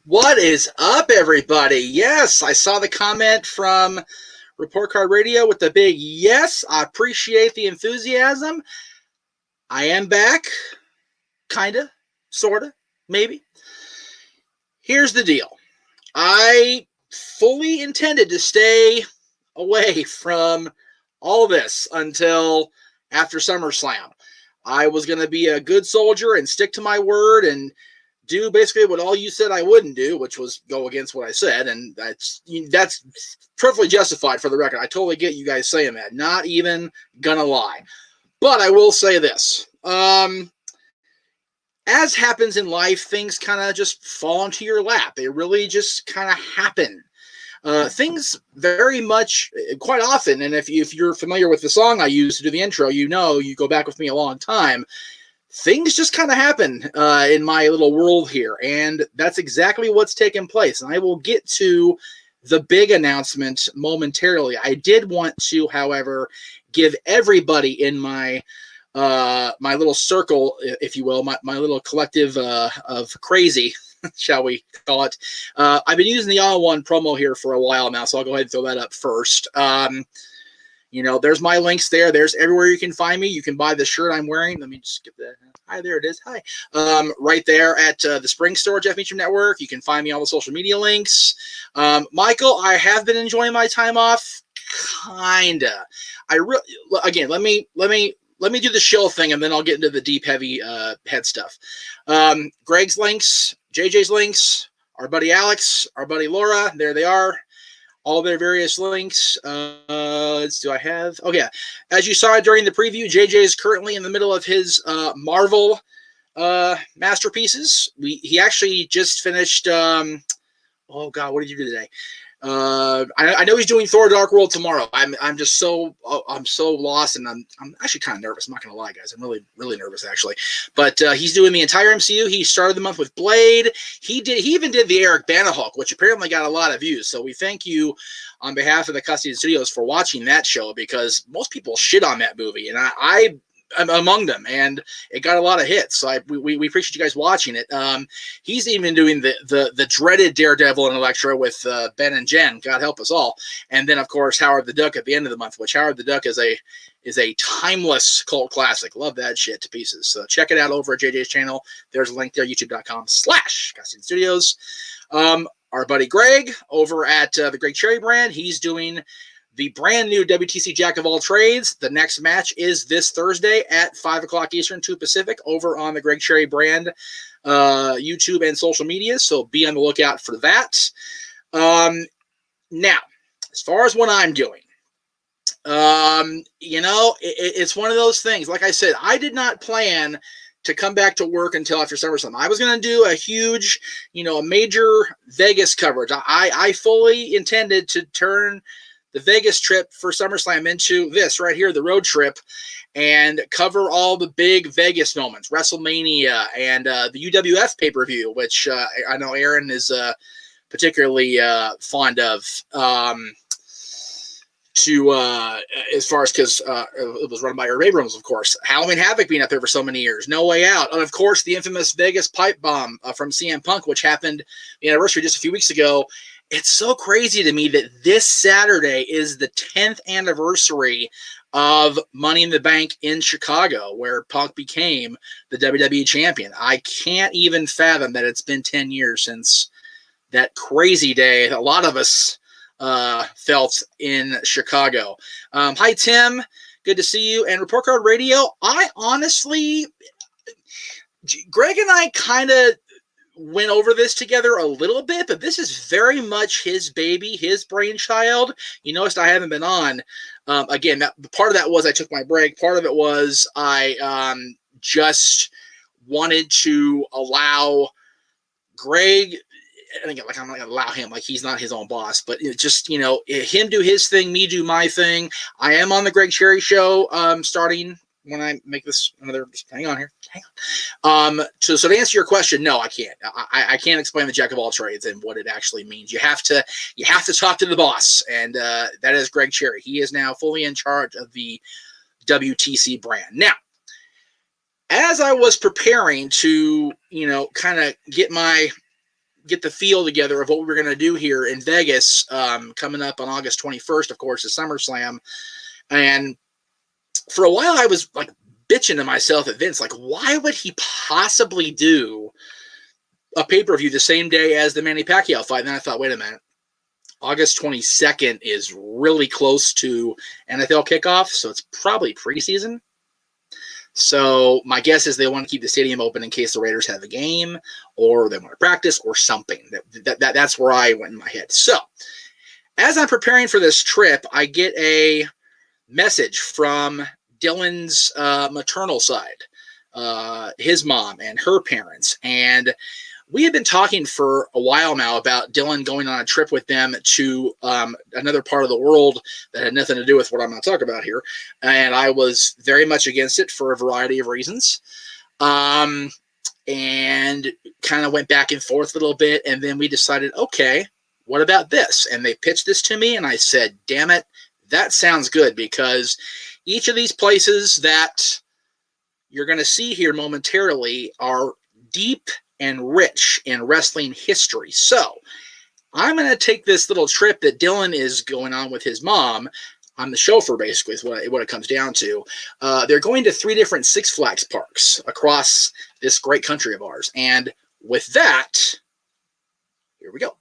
What is up, everybody? Yes, I saw the comment from Report Card Radio with the big yes. I appreciate the enthusiasm. I am back. Kinda, sorta, maybe. Here's the deal. I fully intended to stay away from all this until after SummerSlam. I was going to be a good soldier and stick to my word and do basically what all you said I wouldn't do, which was go against what I said, and that's perfectly justified for the record. I totally get you guys saying that. Not even gonna lie. But I will say this. As happens in life, things kind of just fall into your lap. They really just kind of happen. Things very much, quite often, and if you're familiar with the song I used to do the intro, you know, you go back with me a long time, things just kind of happen in my little world here, and that's exactly what's taken place. And I will get to the big announcement momentarily. I did want to, however, give everybody in my my little circle, if you will, my little collective of crazy, shall we call it. I've been using the all-in-one promo here for a while now, so I'll go ahead and throw that up first. You know, there's my links there. There's everywhere you can find me. You can buy the shirt I'm wearing. Let me just skip that. Hi, there it is. Hi. Right there at the Spring Store, JEFF MEACHAM NETWORK. You can find me on the social media links. Michael, I have been enjoying my time off. Kinda. Again, let me do the shill thing, and then I'll get into the deep, heavy head stuff. Greg's links, JJ's links, our buddy Alex, our buddy Laura. There they are. All their various links. Do I have? Oh, yeah. As you saw during the preview, JJ is currently in the middle of his Marvel masterpieces. He actually just finished. Oh God, what did you do today? I know he's doing Thor: Dark World tomorrow. I'm just so lost, and I'm actually kind of nervous. I'm not gonna lie, guys. I'm really nervous actually. But he's doing the entire MCU. He started the month with Blade. He even did the Eric Bana Hulk, which apparently got a lot of views. So we thank you on behalf of the Custody Studios for watching that show, because most people shit on that movie, and I'm among them, and it got a lot of hits. So we appreciate you guys watching it. He's even doing the dreaded Daredevil and Elektra with Ben and Jen. God help us all. And then of course Howard the Duck at the end of the month, which Howard the Duck is a timeless cult classic. Love that shit to pieces. So check it out over at JJ's channel. There's a link there, youtube.com/Custody Studios. Our buddy Greg over at the Greg Cherry brand, he's doing the brand new WTC Jack of All Trades. The next match is this Thursday at 5 o'clock Eastern, 2 Pacific, over on the Greg Cherry brand YouTube and social media. So be on the lookout for that. Now, as far as what I'm doing, you know, it's one of those things. Like I said, I did not plan to come back to work until after SummerSlam. I was going to do a huge, you know, a major Vegas coverage. I fully intended to turn the Vegas trip for SummerSlam into this right here, the road trip, and cover all the big Vegas moments, WrestleMania, and the UWF pay-per-view, which I know Aaron is particularly fond of. as far as, because it was run by Herb Abrams, of course. Halloween Havoc being up there for so many years. No Way Out. And, of course, the infamous Vegas pipe bomb from CM Punk, which happened the anniversary just a few weeks ago. It's so crazy to me that this Saturday is the 10th anniversary of Money in the Bank in Chicago, where Punk became the WWE champion. I can't even fathom that it's been 10 years since that crazy day that a lot of us felt in Chicago. Hi, Tim. Good to see you. And Report Card Radio, I honestly, Greg and I kind of went over this together a little bit, but this is very much his baby, his brainchild. You noticed I haven't been on. Again, part of that was I took my break. Part of it was I just wanted to allow Greg, and again, like I'm not going to allow him, like he's not his own boss, but just, you know, him do his thing, me do my thing. I am on the Greg Cherry Show starting when I make this another, hang on. So to answer your question, no, I can't. I can't explain the jack of all trades and what it actually means. You have to talk to the boss, and that is Greg Cherry. He is now fully in charge of the WTC brand. Now, as I was preparing to, you know, kind of get the feel together of what we were going to do here in Vegas, coming up on August 21st, of course, is SummerSlam, and for a while, I was like bitching to myself at Vince, like, why would he possibly do a pay-per-view the same day as the Manny Pacquiao fight? And then I thought, wait a minute, August 22nd is really close to NFL kickoff, so it's probably preseason. So my guess is they want to keep the stadium open in case the Raiders have a game, or they want to practice, or something. That's where I went in my head. So as I'm preparing for this trip, I get a message from Dylan's maternal side, his mom and her parents, and we had been talking for a while now about Dylan going on a trip with them to another part of the world that had nothing to do with what I'm going to talk about here, and I was very much against it for a variety of reasons, and kind of went back and forth a little bit, and then we decided, okay, what about this? And they pitched this to me, and I said, damn it, that sounds good, because each of these places that you're going to see here momentarily are deep and rich in wrestling history. So I'm going to take this little trip that Dylan is going on with his mom. I'm the chauffeur, basically, is what it comes down to. They're going to 3 different Six Flags parks across this great country of ours. And with that, here we go.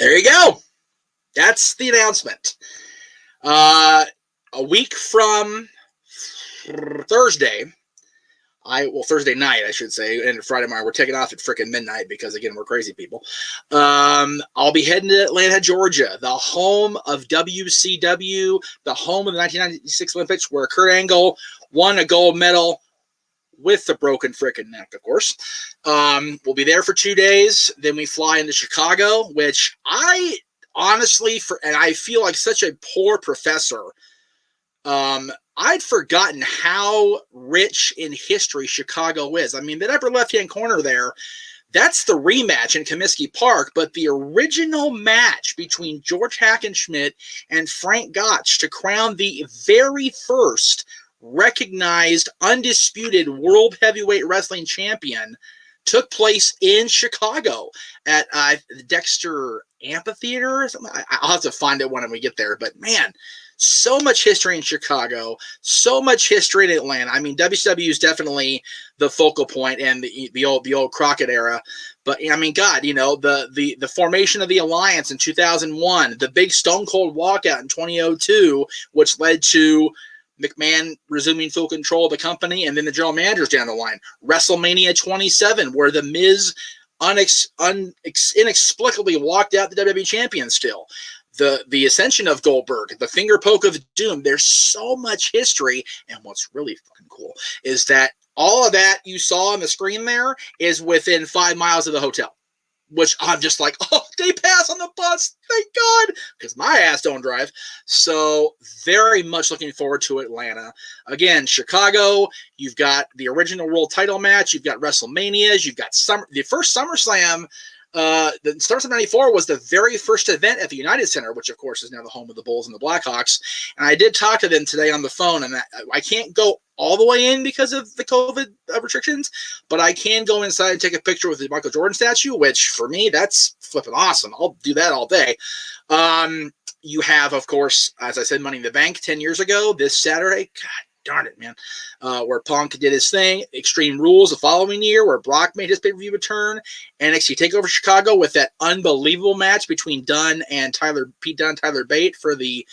There you go. That's the announcement. A week from Thursday, Thursday night, I should say, and Friday morning, we're taking off at frickin' midnight because, again, we're crazy people. I'll be heading to Atlanta, Georgia, the home of WCW, the home of the 1996 Olympics, where Kurt Angle won a gold medal with the broken frickin' neck, of course. We'll be there for 2 days. Then we fly into Chicago, which I honestly, and I feel like such a poor professor, I'd forgotten how rich in history Chicago is. I mean, that upper left-hand corner there, that's the rematch in Comiskey Park, but the original match between George Hackenschmidt and Frank Gotch to crown the very first recognized, undisputed World Heavyweight Wrestling Champion took place in Chicago at the Dexter Amphitheater or something. I'll have to find it when we get there. But man, so much history in Chicago, so much history in Atlanta. I mean, WCW is definitely the focal point and the old Crockett era. But I mean, God, you know, the formation of the Alliance in 2001, the big Stone Cold walkout in 2002, which led to McMahon resuming full control of the company, and then the general managers down the line. WrestleMania 27, where The Miz inexplicably walked out the WWE champion still. The ascension of Goldberg, the finger poke of doom. There's so much history, and what's really fucking cool is that all of that you saw on the screen there is within 5 miles of the hotel, which I'm just like, oh, day pass on the bus, thank God, because my ass don't drive. So very much looking forward to Atlanta. Again, Chicago, you've got the original world title match, you've got WrestleManias, you've got the first SummerSlam. The SummerSlam 94 was the very first event at the United Center, which of course is now the home of the Bulls and the Blackhawks. And I did talk to them today on the phone, and I can't go all the way in because of the COVID restrictions, but I can go inside and take a picture with the Michael Jordan statue, which for me, that's flipping awesome. I'll do that all day. You have, of course, as I said, Money in the Bank 10 years ago, this Saturday. God darn it, man. Where Punk did his thing. Extreme Rules the following year, where Brock made his pay-per-view return. NXT TakeOver Chicago with that unbelievable match between Dunn and Pete Dunne, Tyler Bate for the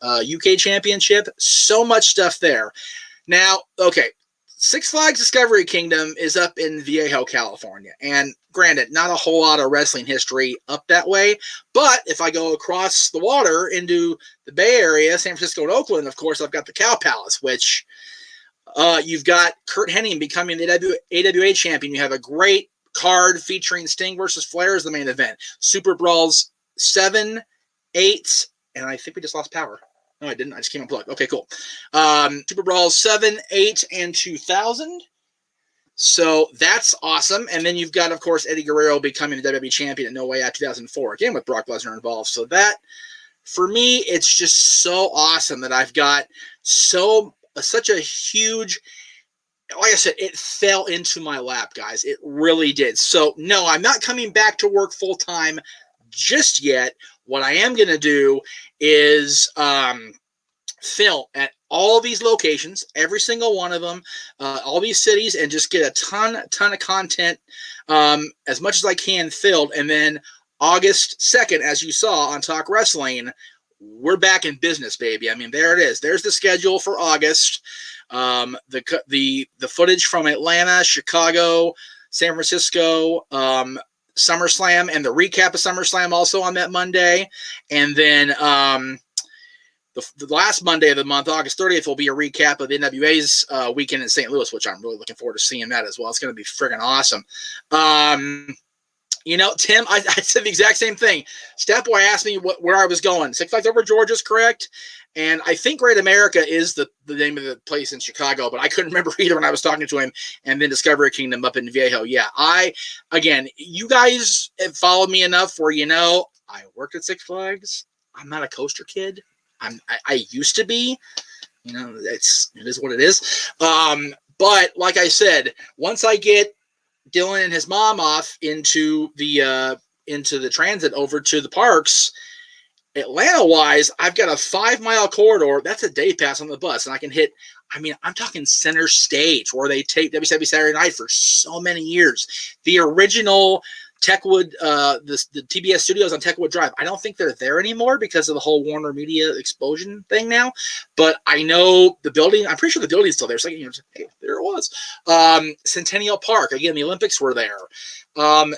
UK Championship. So much stuff there. Now, okay, Six Flags Discovery Kingdom is up in Viejo, California. And granted, not a whole lot of wrestling history up that way. But if I go across the water into the Bay Area, San Francisco and Oakland, of course, I've got the Cow Palace, which you've got Kurt Hennig becoming the AWA champion. You have a great card featuring Sting versus Flair as the main event. Super Brawls 7, 8, and I think we just lost power. No, I didn't. I just came unplugged. Okay, cool. Super Brawls 7, 8, and 2000. So that's awesome. And then you've got, of course, Eddie Guerrero becoming the WWE champion at No Way Out 2004, again with Brock Lesnar involved. So that, for me, it's just so awesome that I've got such a huge, like I said, it fell into my lap, guys. It really did. So, no, I'm not coming back to work full-time just yet. What I am going to do is film at all these locations, every single one of them, all these cities, and just get a ton of content, as much as I can filled. And then August 2nd, as you saw on Talk Wrestling, we're back in business, baby. I mean, there it is. There's the schedule for August. The footage from Atlanta, Chicago, San Francisco, SummerSlam, and the recap of SummerSlam also on that Monday. And then the last Monday of the month, August 30th, will be a recap of the NWA's weekend in St. Louis, which I'm really looking forward to seeing that as well. It's going to be friggin' awesome. You know, Tim, I said the exact same thing. Stat Boy asked me where I was going. Six Flags Over Georgia is correct. And I think Great America is the name of the place in Chicago, but I couldn't remember either when I was talking to him. And then Discovery Kingdom up in Viejo. Yeah, again, you guys have followed me enough where you know I worked at Six Flags. I'm not a coaster kid. I used to be. You know, it is what it is. But like I said, once I get Dylan and his mom off into the transit over to the parks, Atlanta-wise, I've got a 5-mile corridor. That's a day pass on the bus, and I can hit. I mean, I'm talking center stage where they take WCW Saturday Night for so many years. The original Techwood, the TBS studios on Techwood Drive. I don't think they're there anymore because of the whole Warner Media explosion thing now. But I know the building. I'm pretty sure the building's still there. So hey, there it was. Centennial Park. Again, the Olympics were there.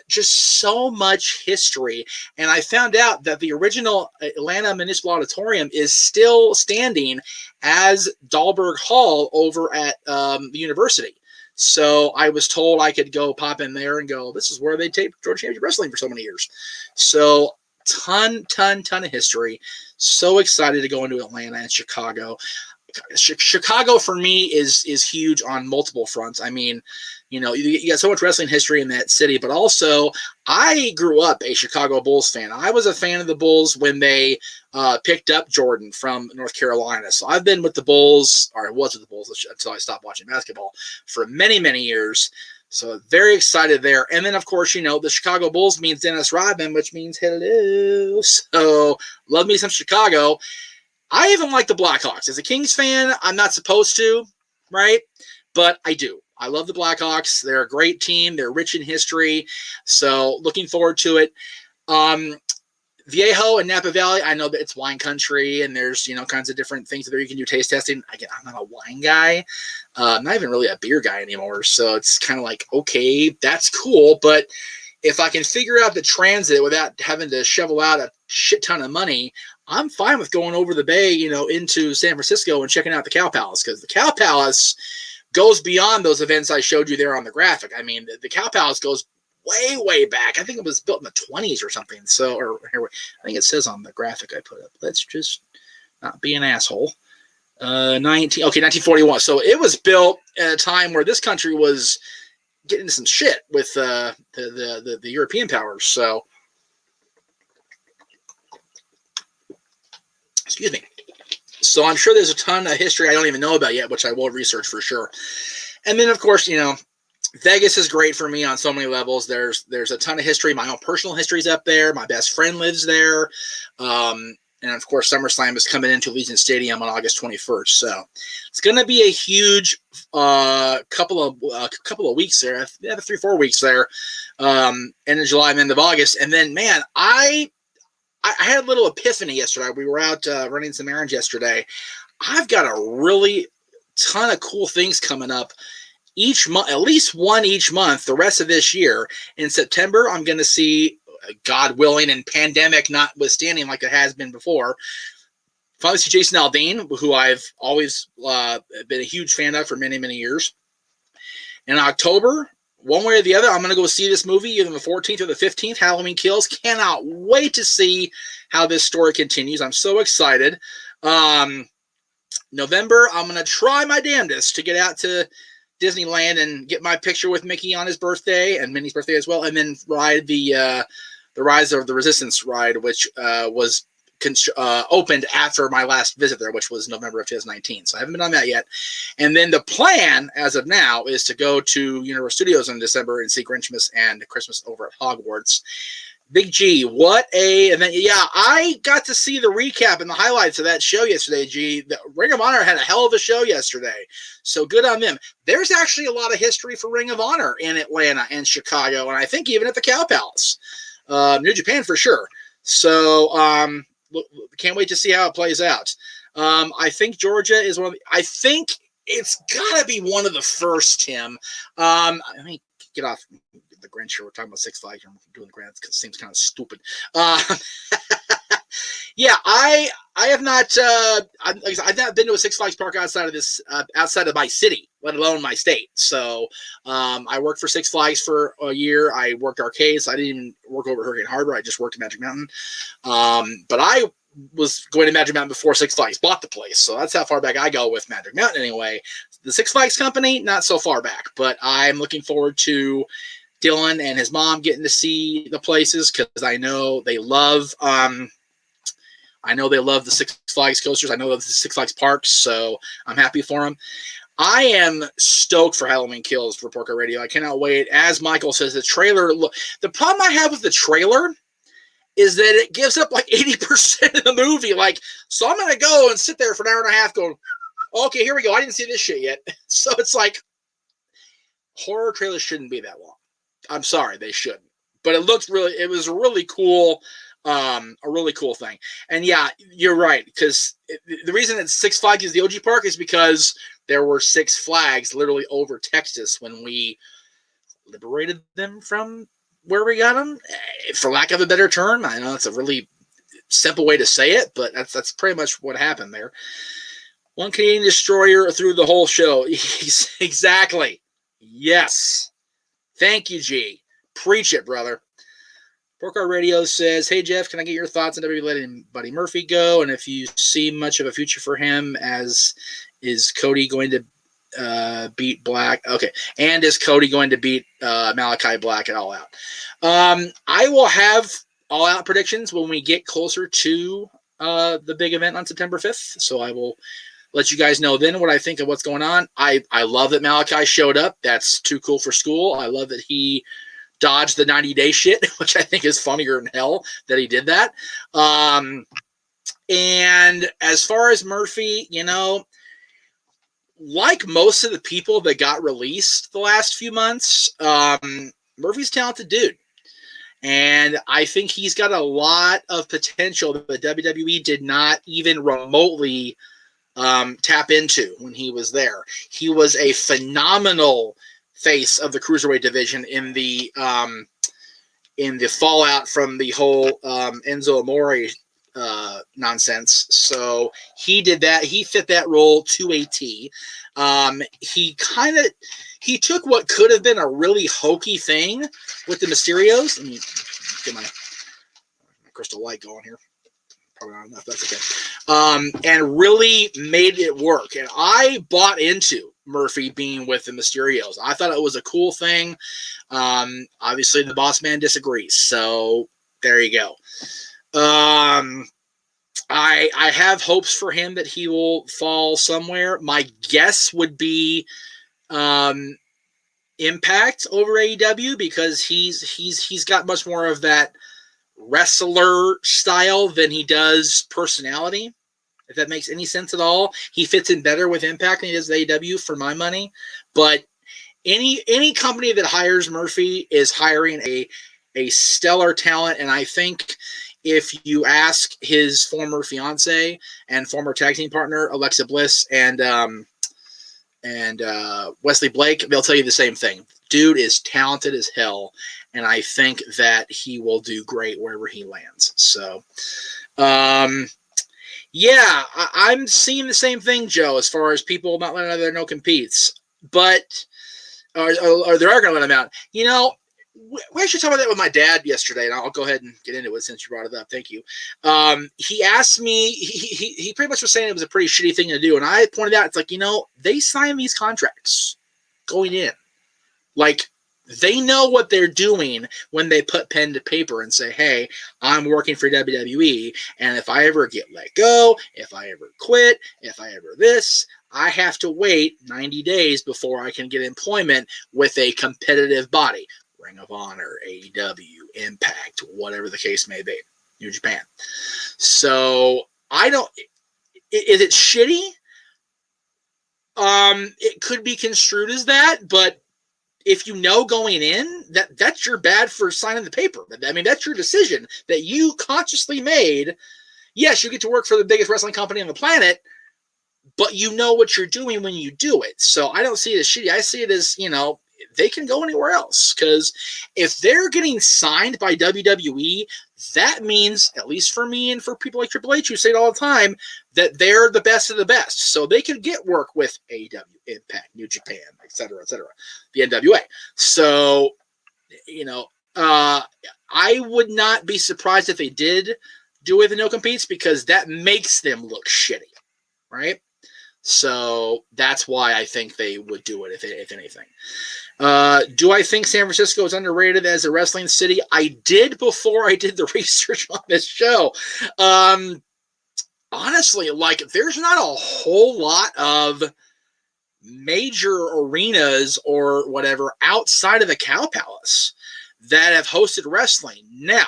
Just so much history. And I found out that the original Atlanta Municipal Auditorium is still standing as Dahlberg Hall over at the university. So I was told I could go pop in there and go, this is where they taped Georgia Championship Wrestling for so many years. So ton of history. So excited to go into Atlanta and Chicago. Chicago for me is huge on multiple fronts. I mean, you know, you got so much wrestling history in that city, but also I grew up a Chicago Bulls fan. I was a fan of the Bulls when they picked up Jordan from North Carolina. So I've been with the Bulls, or I was with the Bulls until I stopped watching basketball for many years. So very excited there. And then, of course, you know, the Chicago Bulls means Dennis Rodman, which means hello. So love me some Chicago. I even like the Blackhawks. As a Kings fan, I'm not supposed to, right? But I do. I love the Blackhawks. They're a great team. They're rich in history. So looking forward to it. Viejo and Napa Valley, I know that it's wine country and there's, you know, kinds of different things there you can do taste testing. Again, I'm not a wine guy. I'm not even really a beer guy anymore. So it's kind of like, okay, that's cool. But if I can figure out the transit without having to shovel out a shit ton of money, I'm fine with going over the bay, you know, into San Francisco and checking out the Cow Palace, because the Cow Palace goes beyond those events I showed you there on the graphic. I mean, the Cow Palace goes way, way back. I think it was built in the 20s or something. So, or here, I think it says on the graphic I put up. Let's just not be an asshole. 1941. So it was built at a time where this country was getting some shit with the European powers. So, excuse me. So I'm sure there's a ton of history I don't even know about yet, which I will research for sure. And then, of course, you know, Vegas is great for me on so many levels. There's a ton of history. My own personal history's up there. My best friend lives there. And of course, SummerSlam is coming into Allegiant Stadium on August 21st. So it's going to be a huge couple of weeks there. 3-4 weeks there. End of July and end of August. And then, man, I had a little epiphany yesterday. We were out running some errands yesterday. I've got a really ton of cool things coming up each month, at least one each month, the rest of this year. In September, I'm going to see, God willing and pandemic notwithstanding like it has been before, finally see Jason Aldean, who I've always been a huge fan of for many, many years. In October, one way or the other, I'm going to go see this movie either the 14th or the 15th, Halloween Kills. Cannot wait to see how this story continues. I'm so excited. November, I'm going to try my damnedest to get out to Disneyland and get my picture with Mickey on his birthday and Minnie's birthday as well, and then ride the Rise of the Resistance ride, which was opened after my last visit there, which was November of 2019. So I haven't been on that yet. And then the plan, as of now, is to go to Universal Studios in December and see Grinchmas and Christmas over at Hogwarts. Big G, what a event. Yeah, I got to see the recap and the highlights of that show yesterday, G. The Ring of Honor had a hell of a show yesterday, so good on them. There's actually a lot of history for Ring of Honor in Atlanta and Chicago, and I think even at the Cow Palace. New Japan for sure. So can't wait to see how it plays out. I think Georgia is one of the, I think it's got to be one of the first, Tim. Let me get off the Grinch here. We're talking about Six Flags. I'm doing the Grand because it seems kind of stupid. Yeah, I have not. I've not been to a Six Flags park outside of my city, let alone my state. So I worked for Six Flags for a year. I worked arcades. I didn't even work over Hurricane Harbor. I just worked at Magic Mountain. But I was going to Magic Mountain before Six Flags bought the place. So that's how far back I go with Magic Mountain anyway. The Six Flags company, not so far back. But I'm looking forward to Dylan and his mom getting to see the places because I know they love the Six Flags coasters. I know the Six Flags parks, so I'm happy for them. I am stoked for Halloween Kills for Porco Radio. I cannot wait. As Michael says, the trailer. The problem I have with the trailer is that it gives up like 80% of the movie. Like, so I'm gonna go and sit there for an hour and a half, going, "Okay, here we go. I didn't see this shit yet." So it's like horror trailers shouldn't be that long. I'm sorry, they shouldn't. But it was really cool. A really cool thing. And yeah, you're right, because the reason that Six Flags is the OG park is because there were Six Flags literally over Texas when we liberated them from where we got them, for lack of a better term. I know it's a really simple way to say it, but that's pretty much what happened there. One Canadian destroyer through the whole show. Exactly. Yes. Thank you, G. Preach it, brother. Porco Radio says, "Hey, Jeff, can I get your thoughts on WWE letting Buddy Murphy go? And if you see much of a future for him, as is Cody going to beat Black? Okay. And is Cody going to beat Malachi Black at All Out?" I will have All Out predictions when we get closer to the big event on September 5th. So I will let you guys know then what I think of what's going on. I love that Malachi showed up. That's too cool for school. I love that he dodged the 90-day shit, which I think is funnier than hell that he did that. And as far as Murphy, you know, like most of the people that got released the last few months, Murphy's a talented dude. And I think he's got a lot of potential that the WWE did not even remotely tap into when he was there. He was a phenomenal face of the cruiserweight division in the fallout from the whole Enzo Amore nonsense. So he did that. He fit that role to a T. He took what could have been a really hokey thing with the Mysterios. Let me get my crystal light going here. Probably not enough. That's okay. And really made it work. And I bought into Murphy being with the Mysterios. I thought it was a cool thing. Obviously, the boss man disagrees. So there you go. I have hopes for him that he will fall somewhere. My guess would be Impact over AEW, because he's got much more of that wrestler style than he does personality. If that makes any sense at all, he fits in better with Impact than he does AEW for my money. But any company that hires Murphy is hiring a stellar talent, and I think if you ask his former fiance and former tag team partner Alexa Bliss and Wesley Blake, they'll tell you the same thing. Dude is talented as hell, and I think that he will do great wherever he lands. So, yeah, I'm seeing the same thing, Joe, as far as people not letting out their no-competes. But, or they are going to let them out. You know, we actually talked about that with my dad yesterday, and I'll go ahead and get into it since you brought it up. Thank you. He asked me, he pretty much was saying it was a pretty shitty thing to do, and I pointed out, it's like, you know, they sign these contracts going in. Like, they know what they're doing when they put pen to paper and say, hey, I'm working for WWE, and if I ever get let go, if I ever quit, if I ever this, I have to wait 90 days before I can get employment with a competitive body. Ring of Honor, AEW, Impact, whatever the case may be, New Japan. So I don't. Is it shitty? It could be construed as that, but if you know going in that's your bad for signing the paper. I mean, that's your decision that you consciously made. Yes, you get to work for the biggest wrestling company on the planet, but you know what you're doing when you do it. So I don't see it as shitty. I see it as, you know, they can go anywhere else, because if they're getting signed by WWE, that means, at least for me and for people like Triple H who say it all the time, that they're the best of the best. So they can get work with AEW, Impact, New Japan, etc., the NWA. So, you know, I would not be surprised if they did do it with the no competes, because that makes them look shitty, right? So that's why I think they would do it, if anything. Do I think San Francisco is underrated as a wrestling city? I did before I did the research on this show. Honestly, like, there's not a whole lot of major arenas or whatever outside of the Cow Palace that have hosted wrestling. Now,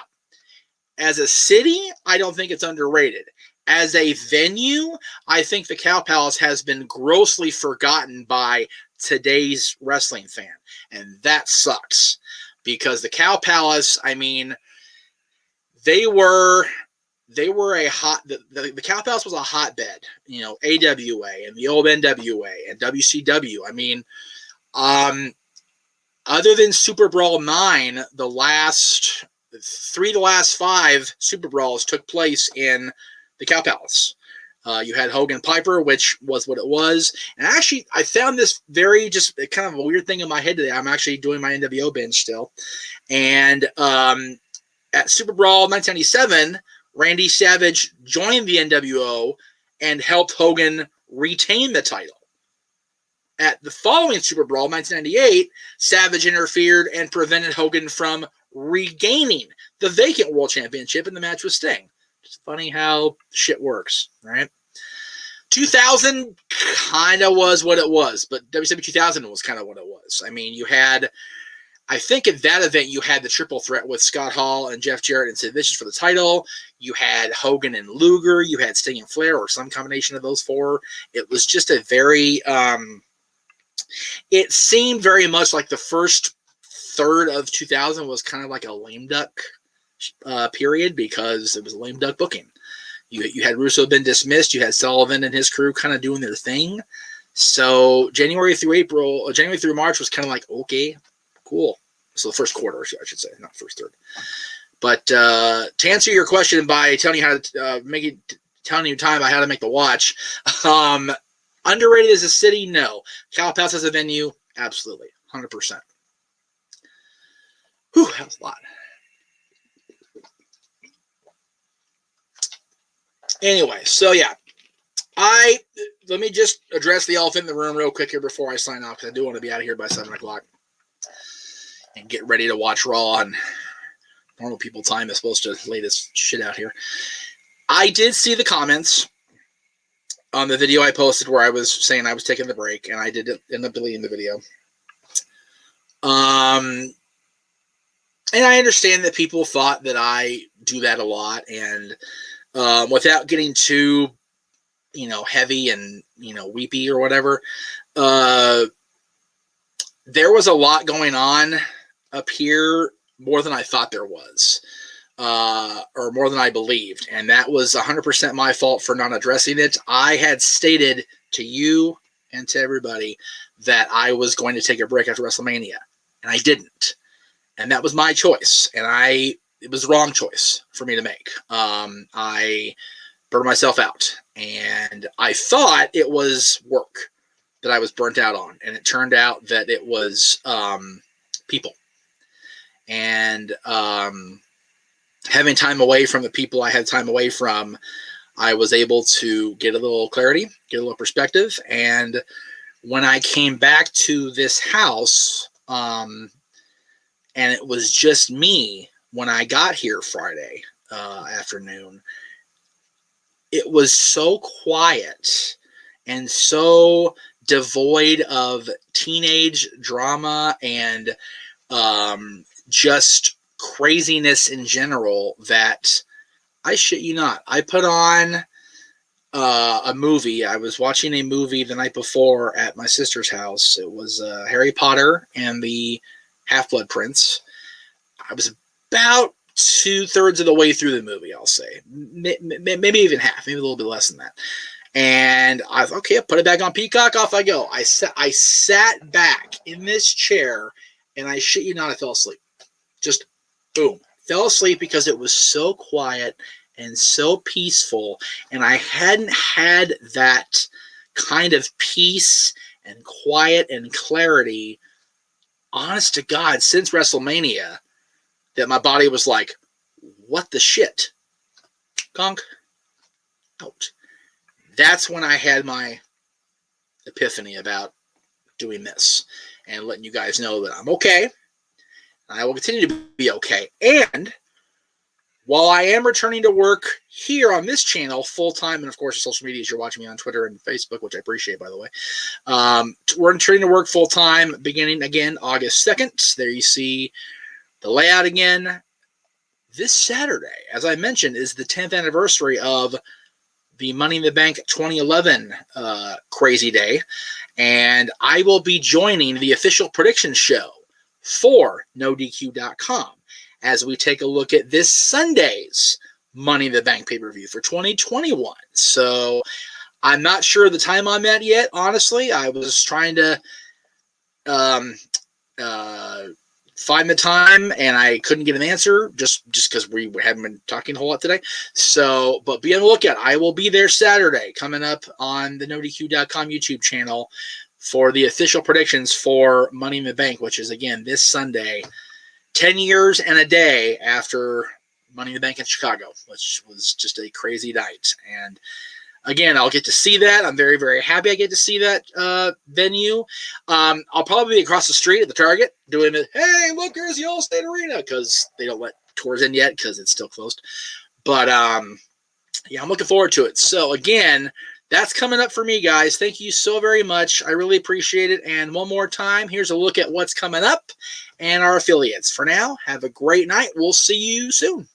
as a city, I don't think it's underrated. As a venue, I think the Cow Palace has been grossly forgotten by today's wrestling fan. And that sucks, because the Cow Palace, I mean, they were a the Cow Palace was a hotbed, you know, AWA and the old NWA and WCW. I mean, other than Super Brawl 9, the last 5 Super Brawls took place in the Cow Palace. You had Hogan Piper, which was what it was. And actually, I found this very just kind of a weird thing in my head today. I'm actually doing my NWO binge still. And at Super Brawl 1997, Randy Savage joined the NWO and helped Hogan retain the title. At the following Super Brawl 1998, Savage interfered and prevented Hogan from regaining the vacant World Championship in the match with Sting. It's funny how shit works, right? 2000 kind of was what it was, but WCW 2000 was kind of what it was. I mean, you had, I think at that event, you had the triple threat with Scott Hall and Jeff Jarrett and Sid Vicious for the title. You had Hogan and Luger. You had Sting and Flair, or some combination of those four. It was just a very, it seemed very much like the first third of 2000 was kind of like a lame duck period, because it was a lame duck booking. You had Russo been dismissed. You had Sullivan and his crew kind of doing their thing. So January through March was kind of like, okay, cool. So the first quarter, I should say, not first third. But to answer your question by telling you how to telling you time about how to make the watch, underrated as a city, no. Cow Pass as a venue, absolutely, 100%. Whew, that was a lot. Anyway, so yeah, let me just address the elephant in the room real quick here before I sign off, because I do want to be out of here by 7 o'clock and get ready to watch Raw on normal people time. Is supposed to lay this shit out here. I did see the comments on the video I posted where I was saying I was taking the break, and I did end up deleting the video. And I understand that people thought that I do that a lot, and without getting too, heavy and, weepy or whatever, there was a lot going on up here, more than I thought there was, or more than I believed. And that was 100% my fault for not addressing it. I had stated to you and to everybody that I was going to take a break after WrestleMania, and I didn't. And that was my choice. And it was the wrong choice for me to make. I burned myself out, and I thought it was work that I was burnt out on. And it turned out that it was people. And having time away from the people I had time away from, I was able to get a little clarity, get a little perspective. And when I came back to this house, and it was just me when I got here Friday afternoon, it was so quiet and so devoid of teenage drama and just craziness in general that, I shit you not, I put on a movie. I was watching a movie the night before at my sister's house. It was Harry Potter and the Half-Blood Prince. I was about 2/3 of the way through the movie, I'll say. Maybe even half, maybe a little bit less than that. And I thought, okay, put it back on Peacock, off I go. I sat back in this chair, and I shit you not, I fell asleep. Just boom. Fell asleep because it was so quiet and so peaceful, and I hadn't had that kind of peace and quiet and clarity, honest to God, since WrestleMania, that my body was like, what the shit? Conk. Out. That's when I had my epiphany about doing this and letting you guys know that I'm okay. I will continue to be okay. And while I am returning to work here on this channel full-time, and of course, social media, as you're watching me on Twitter and Facebook, which I appreciate, by the way, we're returning to work full-time beginning, again, August 2nd. There you see the layout again. This Saturday, as I mentioned, is the 10th anniversary of the Money in the Bank 2011 crazy day, and I will be joining the official prediction show for NoDQ.com as we take a look at this Sunday's Money in the Bank pay-per-view for 2021. So I'm not sure the time I'm at yet, honestly. I was trying to find the time, and I couldn't get an answer just because we haven't been talking a whole lot today. So, but be on the lookout. I will be there Saturday, coming up on the NoDQ.com YouTube channel for the official predictions for Money in the Bank, which is, again, this Sunday, 10 years and a day after Money in the Bank in Chicago, which was just a crazy night. And again, I'll get to see that. I'm very, very happy I get to see that venue. I'll probably be across the street at the Target doing it. Hey, look, there's the Allstate Arena, because they don't let tours in yet because it's still closed. But yeah, I'm looking forward to it. So again, That's coming up for me, guys. Thank you so very much. I really appreciate it. And one more time, here's a look at what's coming up and our affiliates. For now, have a great night. We'll see you soon.